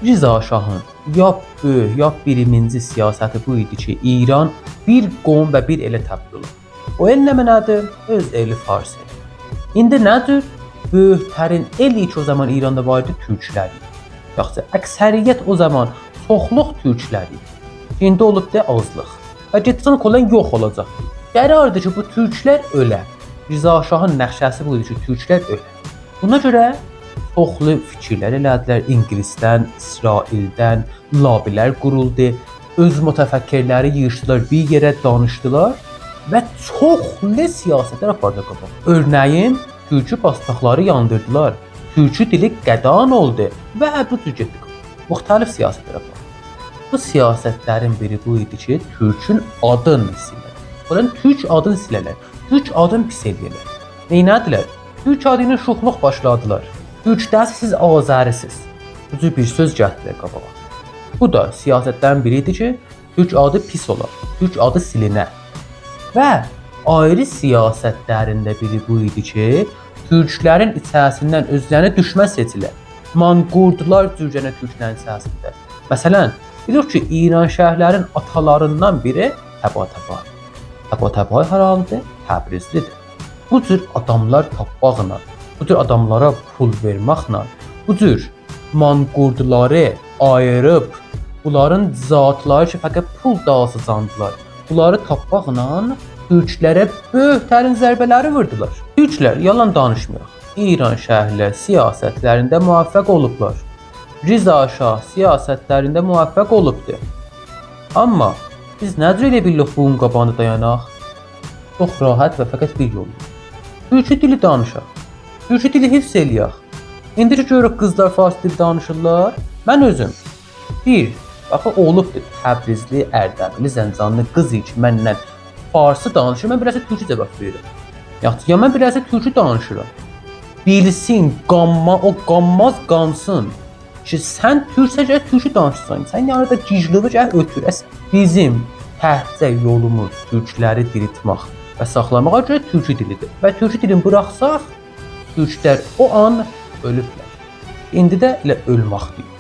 Rza Şahın yap böyük, yap birinci siyasəti bu idi ki, İran bir qom və bir elə təbdil olur. O el nə mənadır? Öz eli Fars eli. İndi nədir? Böyüklərin eli ki o zaman İranda var idi türklər idi. Yoxsa əksəriyyət o zaman çoxluq türklər idi. İndi olub da azlıq. Və getsən olan yox olacaq. Qərardır ki, bu türklər ölə. Rza Şahın nəqşəsi bu idi ki, türklər ölə. Buna görə çoxlu fikirlər elədilər. İngilisdən, İsraildən labilər quruldu. Öz mütəfəkkirləri yığışdılar, bir yerə danışdılar və çoxlu siyasətlər apardı qabaq. Örneğin, türkü pastaqları yandırdılar. Türkü dili qədan oldu və bu cür getdi. Müxtəlif siyasətlər apardı. Bu siyasətlərin biri bu idi ki, türkün adını silirlər. Onların türk adını silirlər. Türk adını pis eləyirlər. Neynədilər? Türk adını şuxluq başladılar. Türkdən siz Azərisiz. Bu cür bir söz gətirdilər qabağa. Bu da siyasətlərin biri idi ki, türk adı pis olar. Türk adı silinər. Və ayrı siyasətlərində biri bu idi ki, türklərin içərisindən özlərini düşmən seçilər. Manqurdular cürcənə türklərin içərisində. Məsələn, bilirik ki, İran şəhərlərin atalarından biri Təbatəbay. Təbatəbay haralıdır? Təbrizlidir. Bu cür adamlar tapmaqla, bu cür adamlara pul verməklə, bu cür manqurduları ayırıb, bunların zatları ki, fəqət pul dağıtıcılar, bunları tapmaqla türklərə böyük tərin zərbələri vurdular. Türklər, yalan danışmıyor, İran şəhərlər siyasətlərində müvəffəq olublar. Rza Şah siyasətlərində müvəffəq olubdur. Amma biz necə elə bilirik bunun qabağında dayanaq? Çox rahat və fəqət bir yoldur. Türkçü dili danışaq. Türkçü dili hifz eləyək. İndi ki görürük qızlar fars dili danışırlar. Mən özüm baxı olubdur Təbrizli, Ərdəbili, Zəncanlı qız ki məndən farsı danışır, mən biraz türkçü cavab verirəm. Ya mən biraz türkçü danışıram. Bilsin, o qanmaz qansın ki, sən türkçə türkçü danışırsan. Sən yarıda giclığı ötürəsən. Bizim təhcə yolumuz türkləri diriltmək və saxlamağa görə türkçü dilidir. Və türkçü dilini buraxsaq, türklər o an ölüblər. İndi də elə ölməkdir.